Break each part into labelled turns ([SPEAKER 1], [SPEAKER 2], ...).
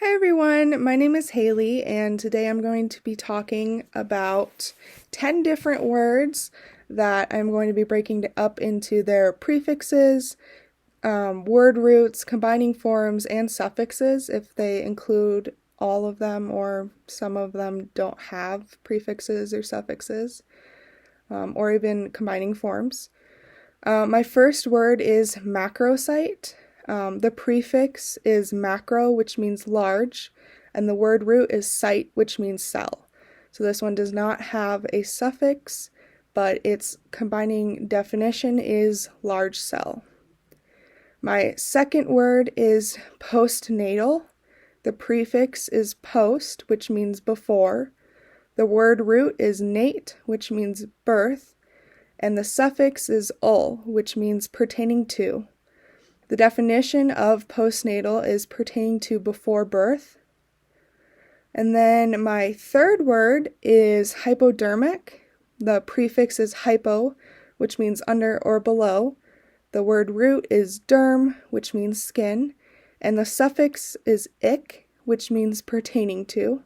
[SPEAKER 1] Hi everyone, my name is Haley, and today I'm going to be talking about 10 different words that I'm going to be breaking up into their prefixes, word roots, combining forms, and suffixes if they include all of them or some of them don't have prefixes or suffixes, or even combining forms. My first word is macrosite. The prefix is macro, which means large, and the word root is site, which means cell. So this one does not have a suffix, but its combining definition is large cell. My second word is postnatal. The prefix is post, which means before. The word root is nate, which means birth, and the suffix is ul, which means pertaining to. The definition of postnatal is pertaining to before birth. And then my third word is hypodermic. The prefix is hypo, which means under or below. The word root is derm, which means skin, and the suffix is ic, which means pertaining to.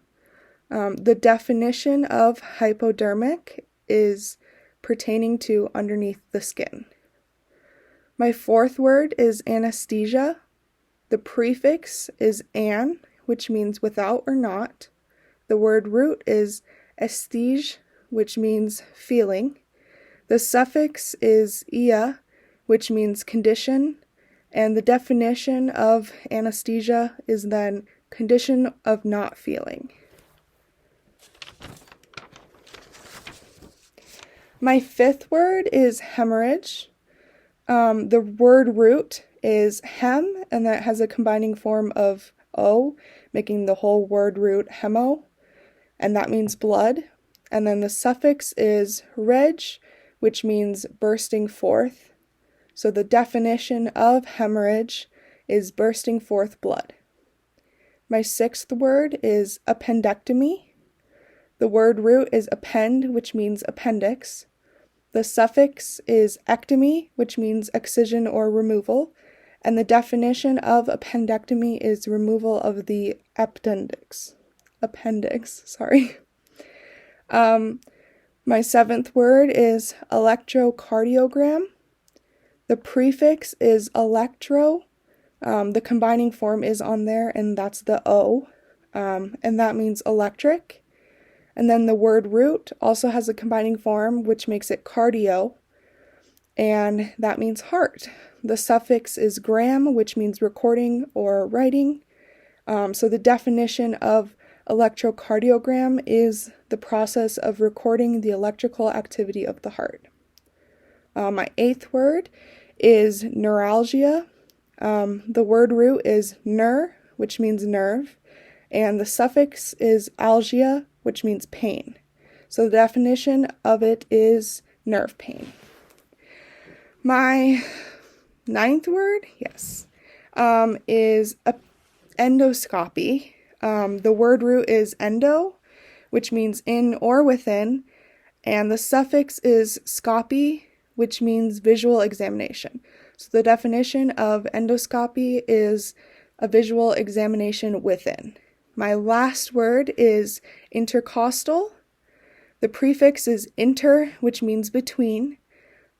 [SPEAKER 1] The definition of hypodermic is pertaining to underneath the skin. My fourth word is anesthesia. The prefix is an, which means without or not. The word root is esthege, which means feeling. The suffix is ia, which means condition, and the definition of anesthesia is then condition of not feeling. My fifth word is hemorrhage. The word root is hem, and that has a combining form of o, making the whole word root hemo, and that means blood. And then the suffix is reg, which means bursting forth. So the definition of hemorrhage is bursting forth blood. My sixth word is appendectomy. The word root is append, which means appendix. The suffix is ectomy, which means excision or removal, and the definition of appendectomy is removal of the appendix. My seventh word is electrocardiogram. The prefix is electro. The combining form is on there, and that's the O, and that means electric. And then the word root also has a combining form, which makes it cardio, and that means heart. The suffix is gram, which means recording or writing. So the definition of electrocardiogram is the process of recording the electrical activity of the heart. My eighth word is neuralgia. The word root is ner, which means nerve, and the suffix is algia, which means pain. So the definition of it is nerve pain. My ninth word, is endoscopy. The word root is endo, which means in or within, and the suffix is scopy, which means visual examination. So the definition of endoscopy is a visual examination within. My last word is intercostal. The prefix is inter, which means between.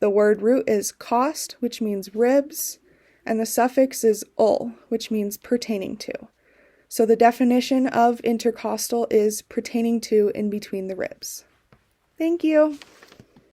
[SPEAKER 1] The word root is cost, which means ribs, and the suffix is ul, which means pertaining to. So the definition of intercostal is pertaining to in between the ribs. Thank you.